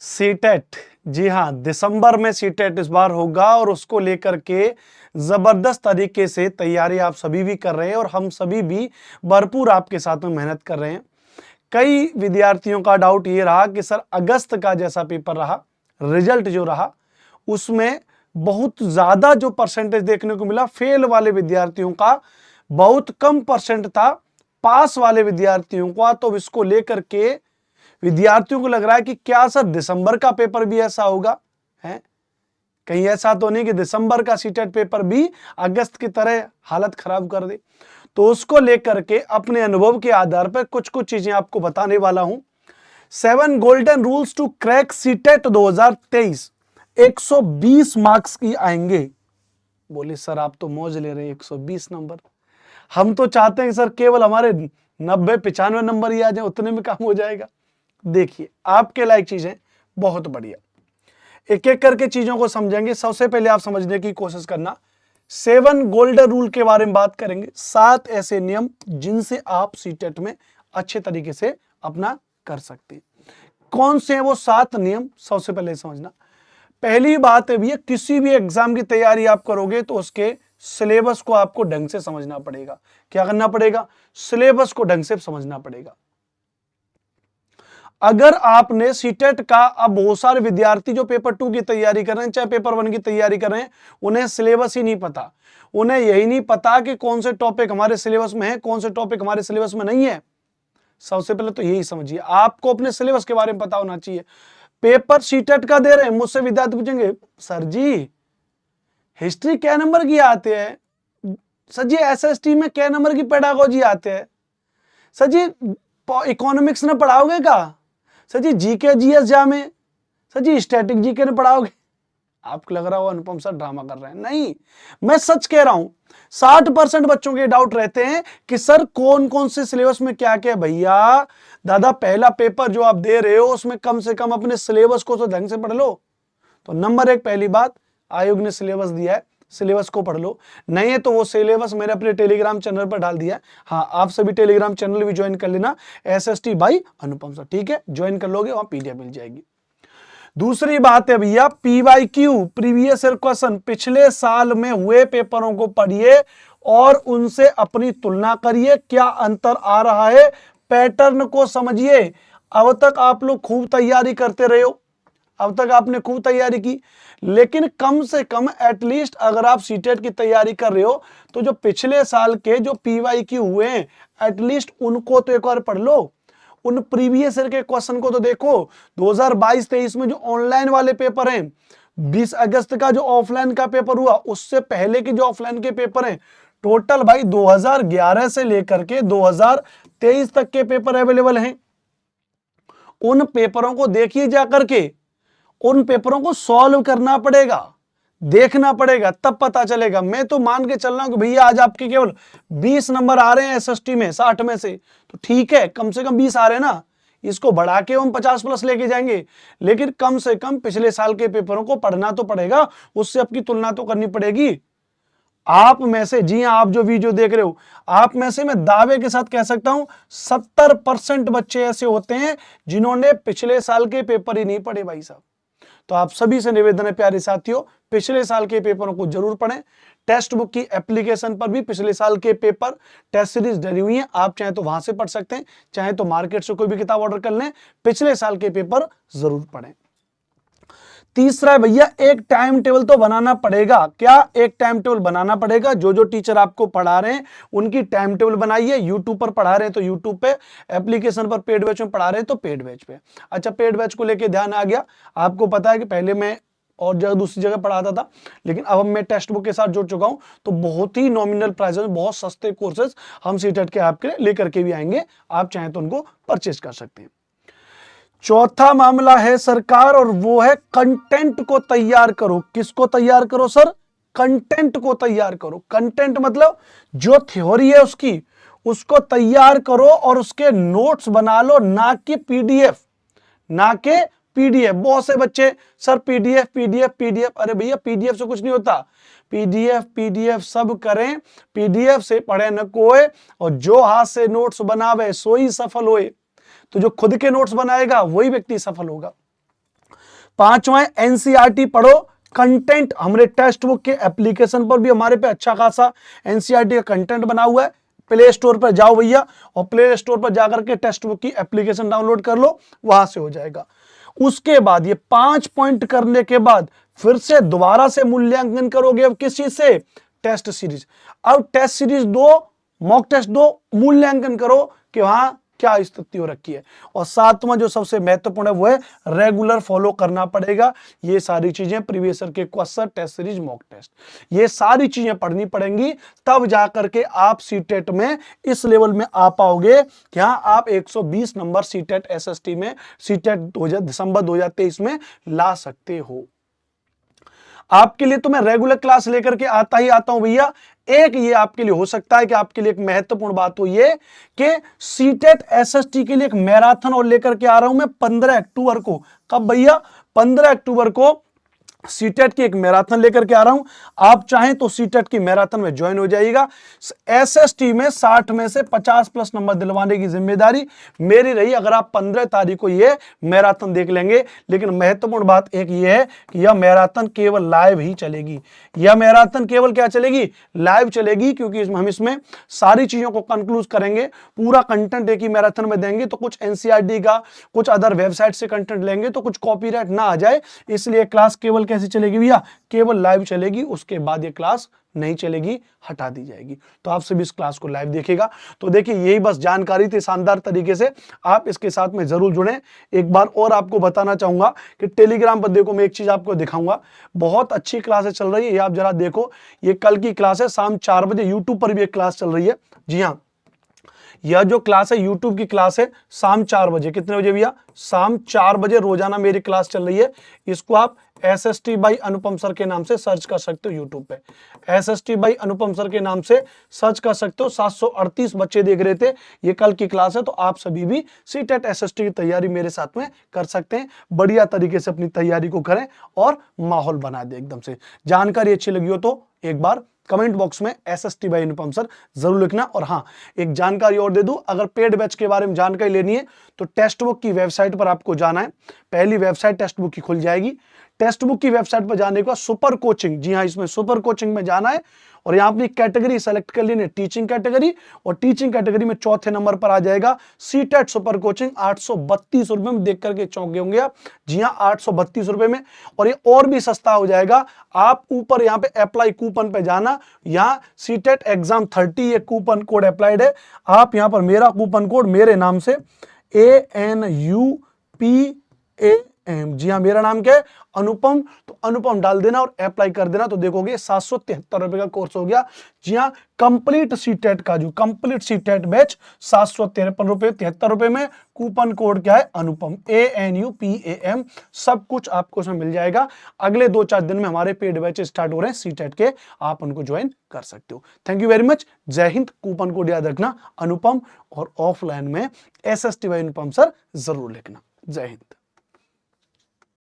CTET, जी हाँ, दिसंबर में CTET इस बार होगा और उसको लेकर के जबरदस्त तरीके से तैयारी आप सभी भी कर रहे हैं और हम सभी भी भरपूर आपके साथ में मेहनत कर रहे हैं। कई विद्यार्थियों का डाउट ये रहा कि सर अगस्त का जैसा पेपर रहा, रिजल्ट जो रहा उसमें बहुत ज्यादा जो परसेंटेज देखने को मिला फेल वाले विद्यार्थियों का बहुत कम परसेंट था पास वाले विद्यार्थियों का। तो इसको लेकर के विद्यार्थियों को लग रहा है कि क्या सर दिसंबर का पेपर भी ऐसा होगा, है कहीं ऐसा तो नहीं कि दिसंबर का सीटेट पेपर भी अगस्त की तरह हालत खराब कर दे। तो उसको लेकर के अपने अनुभव के आधार पर कुछ कुछ चीजें आपको बताने वाला हूं। 7 golden rules to crack CTET 2023, 120 marks की आएंगे। बोले सर आप तो मौज ले रहे हैं, 120 नंबर। हम तो चाहते हैं सर केवल हमारे 90-95 नंबर ही आ जाए, उतने में काम हो जाएगा। देखिए आपके लायक चीजें बहुत बढ़िया, एक एक करके चीजों को समझेंगे। सबसे पहले आप समझने की कोशिश करना, 7 गोल्डन रूल के बारे में बात करेंगे। 7 ऐसे नियम जिनसे आप सीटेट में अच्छे तरीके से अपना कर सकते हैं। कौन से हैं वो 7 नियम, सबसे पहले समझना। पहली बात है भैया, किसी भी एग्जाम की तैयारी आप करोगे तो उसके सिलेबस को आपको ढंग से समझना पड़ेगा। क्या करना पड़ेगा? सिलेबस को ढंग से समझना पड़ेगा। अगर आपने सीटेट का, अब बहुत सारे विद्यार्थी जो पेपर 2 की तैयारी कर रहे हैं चाहे पेपर 1 की तैयारी कर रहे हैं, उन्हें सिलेबस ही नहीं पता। उन्हें यही नहीं पता कि कौन से टॉपिक हमारे सिलेबस में है, कौन से टॉपिक हमारे सिलेबस में नहीं है। सबसे पहले तो यही समझिए, आपको अपने सिलेबस के बारे में पता होना चाहिए। पेपर सीटेट का दे रहे हैं, मुझसे विद्यार्थी पूछेंगे सर जी हिस्ट्री क्या नंबर की आते हैं, सर जी एसएसटी में क्या नंबर की पेडागोजी आते हैं, सर जी इकोनॉमिक्स में पढ़ाओगे का, सर जी जीके जीएस जामे, सर जी स्टैटिक जीके ने पढ़ाओगे। आपको लग रहा हो अनुपम सर ड्रामा कर रहे हैं, नहीं, मैं सच कह रहा हूं। 60% बच्चों के डाउट रहते हैं कि सर कौन कौन से सिलेबस में क्या क्या। भैया दादा पहला पेपर जो आप दे रहे हो उसमें कम से कम अपने सिलेबस को तो ढंग से पढ़ लो। तो नंबर 1 पहली बात, आयोग ने सिलेबस दिया है, सिलेबस को पढ़ लो। नहीं है तो वो सिलेबस मैंने अपने टेलीग्राम चैनल पर डाल दिया है। हाँ आप सभी टेलीग्राम चैनल भी ज्वाइन कर लेना, एसएसटी बाई अनुपम सर, ठीक है, ज्वाइन कर लोगे, वहां पीडीएफ मिल जाएगी। दूसरी बात है भैया पीवाईक्यू, प्रीवियस ईयर क्वेश्चन, पिछले साल में हुए पेपरों को पढ़िए और उनसे अपनी तुलना करिए, क्या अंतर आ रहा है, पैटर्न को समझिए। अब तक आप लोग खूब तैयारी करते रहे हो, अब तक आपने खूब तैयारी की, लेकिन कम से कम एटलीस्ट अगर आप सीटेट की तैयारी कर रहे हो तो जो पिछले साल के जो पीवाईक्यू हुए हैं एटलीस्ट उनको तो एक बार पढ़ लो। उन प्रीवियस ईयर के क्वेश्चन को तो देखो। 2022-23 में जो ऑनलाइन वाले पेपर हैं, 20 अगस्त का जो ऑफलाइन का पेपर हुआ, उससे पहले के जो ऑफलाइन के पेपर हैं, टोटल भाई 2011 से लेकर के 2023 तक के पेपर अवेलेबल हैं। उन पेपरों को देखिए जाकर के, उन पेपरों को सॉल्व करना पड़ेगा, देखना पड़ेगा, तब पता चलेगा। मैं तो मान के चल रहा हूं कि भैया आज आपके केवल 20 नंबर आ रहे हैं एसएसटी में 60 में से, तो ठीक है, कम से कम 20 आ रहे हैं ना, इसको बढ़ा के हम 50+ लेके जाएंगे। लेकिन कम से कम पिछले साल के पेपरों को पढ़ना तो पड़ेगा, उससे आपकी तुलना तो करनी पड़ेगी। आप में से, जी हां, आप जो वीडियो देख रहे हो, आप में से मैं दावे के साथ कह सकता हूं 70% बच्चे ऐसे होते हैं जिन्होंने पिछले साल के पेपर ही नहीं पढ़े भाई साहब। तो आप सभी से निवेदन है प्यारे साथियों, पिछले साल के पेपरों को जरूर पढ़ें। टेक्स्ट बुक की एप्लीकेशन पर भी पिछले साल के पेपर टेस्ट सीरीज डली हुई है, आप चाहे तो वहां से पढ़ सकते हैं, चाहे तो मार्केट से कोई भी किताब ऑर्डर कर लें, पिछले साल के पेपर जरूर पढ़ें। तीसरा है भैया एक टाइम टेबल तो बनाना पड़ेगा। क्या? एक टाइम टेबल बनाना पड़ेगा। जो जो टीचर आपको पढ़ा रहे हैं उनकी टाइम टेबल बनाइए। यूट्यूब पर पढ़ा रहे हैं तो यूट्यूब पे, एप्लीकेशन पर पेड बैच में पढ़ा रहे हैं तो पेड बैच पे। अच्छा, पेड बैच को लेके ध्यान आ गया। आपको पता है कि पहले मैं और जगह दूसरी जगह पढ़ाता था, लेकिन अब मैं टेक्स्ट बुक के साथ जुड़ चुका हूं, तो बहुत ही नॉमिनल प्राइस में बहुत सस्ते कोर्सेज हम सीटेट के आपके लेकर के भी आएंगे, आप चाहें तो उनको परचेज कर सकते हैं। चौथा मामला है सरकार, और वो है कंटेंट को तैयार करो। किसको तैयार करो सर? कंटेंट को तैयार करो। कंटेंट मतलब जो थ्योरी है उसकी, उसको तैयार करो और उसके नोट्स बना लो, ना कि पीडीएफ, ना कि पीडीएफ। बहुत से बच्चे सर पीडीएफ पीडीएफ पीडीएफ, अरे भैया पीडीएफ से कुछ नहीं होता। पीडीएफ पीडीएफ सब करें, पीडीएफ से पढ़े न कोई, और जो हाथ से नोट्स बनावे सो ही सफल होए। तो जो खुद के नोट्स बनाएगा वही व्यक्ति सफल होगा। पांचवा एनसीईआरटी पढ़ो, कंटेंट हमारे टेक्स्ट बुक के एप्लीकेशन पर भी हमारे पे अच्छा खासा एनसीईआरटी का कंटेंट बना हुआ है। प्ले स्टोर पर जाओ भैया और प्ले स्टोर पर जाकर के टेक्स्ट बुक की एप्लीकेशन डाउनलोड कर लो, वहां से हो जाएगा। उसके बाद ये 5 पॉइंट करने के बाद फिर से दोबारा से मूल्यांकन करोगे। अब किस चीज से? Test series. अब टेस्ट सीरीज दो, मॉक टेस्ट दो, मूल्यांकन करो कि वहां क्या स्थिति हो रखी है। और सातवां जो सबसे महत्वपूर्ण है वो है रेगुलर फॉलो करना पड़ेगा। ये सारी चीजें प्रीवियस ईयर के question, test series, mock test, ये सारी चीजें पढ़नी पड़ेंगी, तब जाकर के आप सीटेट में इस लेवल में आ पाओगे कि हाँ आप 120 नंबर सीटेट एसएसटी में सीटेट दिसंबर 2023 में ला सकते हो। आपके लिए तो मैं रेगुलर क्लास लेकर के आता ही आता हूं भैया। एक ये आपके लिए हो सकता है कि आपके लिए एक महत्वपूर्ण बात हो ये कि सीटेट एसएसटी के लिए एक मैराथन और लेकर के आ रहा हूं मैं 15 अक्टूबर को। कब भैया? 15 अक्टूबर को सीटेट की एक मैराथन लेकर के आ रहा हूं। आप चाहें तो सीटेट की मैराथन में ज्वाइन हो जाइएगा। एसएसटी में 60 में से 50 प्लस नंबर दिलवाने की जिम्मेदारी मेरी रही, अगर आप 15 तारीख को ये मैराथन देख लेंगे। लेकिन महत्वपूर्ण बात एक ये है कि यह मैराथन केवल लाइव ही चलेगी। यह मैराथन केवल क्या चलेगी? लाइव चलेगी, क्योंकि हम इसमें सारी चीजों को कंक्लूड करेंगे। पूरा कंटेंट एक ही मैराथन में देंगे, तो कुछ एनसीईआरटी का, कुछ अदर वेबसाइट से कंटेंट लेंगे तो कुछ कॉपीराइट ना आ जाए, इसलिए क्लास केवल कैसे चलेगी भैया? केवल लाइव चलेगी। उसके बाद ये क्लास नहीं चलेगी, हटा दी जाएगी। तो आप सभी इस क्लास को लाइव देखेगा। तो देखिए यही बस जानकारी थी, शानदार तरीके से आप इसके साथ में जरूर जुड़ें। एक बार और आपको बताना चाहूंगा कि टेलीग्राम पर देखो, मैं एक चीज आपको दिखाऊंगा, बहुत अच्छी क्लासें चल रही है। ये आप जरा देखो, ये कल की क्लास है, शाम 4 बजे यूट्यूब पर भी एक क्लास चल रही है। जी हाँ, यह जो क्लास है यूट्यूब की क्लास है, शाम 4 बजे। कितने बजे भैया? शाम 4 बजे रोजाना मेरी क्लास चल रही है। इसको आप एसएसटी बाई अनुपम सर के नाम से सर्च कर सकते हो यूट्यूब पे। एसएसटी बाई अनुपम सर के नाम से सर्च कर सकते हो। 738 बच्चे देख रहे थे। ये कल की क्लास है, तो आप सभी भी सीटेट एसएसटी की तैयारी मेरे साथ में कर सकते हैं। बढ़िया तरीके से अपनी तैयारी को करें और माहौल बना दे एकदम से। जानकारी अच्छी लगी हो तो एक बार कमेंट बॉक्स में एसएसटी बाई अनुपम सर जरूर लिखना। और हाँ, एक जानकारी और दे दूं, अगर पेड बैच के बारे में जानकारी लेनी है तो टेक्स्ट बुक की वेबसाइट पर आपको जाना है। पहली वेबसाइट टेक्स्ट बुक की खुल जाएगी। टेक्स्ट बुक की वेबसाइट पर जाने के बाद सुपर कोचिंग, जी हाँ, इसमें सुपर कोचिंग में जाना है और यहाँ अपनी कैटेगरी सेलेक्ट कर लेनी है, टीचिंग कैटेगरी। और टीचिंग कैटेगरी में चौथे नंबर पर आ जाएगा सीटेट सुपर कोचिंग। 832 रुपए में देख करके चौंके होंगे आप। जी हाँ, 832 रुपए में। और ये और भी सस्ता हो जाएगा। आप ऊपर यहाँ पे अप्लाई कूपन पे जाना, यहाँ सीटेट एग्जाम 30 ये कूपन कोड अप्लाइड है। आप यहाँ पर मेरा कूपन कोड मेरे नाम से ANUPAM, जी हाँ, मेरा नाम क्या है? अनुपम। तो अनुपम डाल देना और अप्लाई कर देना, तो देखोगे 773 रुपए का कोर्स हो गया। जी हाँ, कंप्लीट सीटेट का जो कंप्लीट सीटेट बैच 753 रुपए 73 रुपए में। कूपन कोड क्या है? अनुपम, ANUPAM। सब कुछ आपको उसमें मिल जाएगा। अगले 2-4 दिन में हमारे पेड बैच स्टार्ट हो रहे हैं सीटेट के, आप उनको ज्वाइन कर सकते हो। Thank you very much. जय हिंद। कूपन कोड याद रखना अनुपम, और ऑफलाइन में एसएसटी बाई अनुपम सर जरूर लिखना। जय हिंद।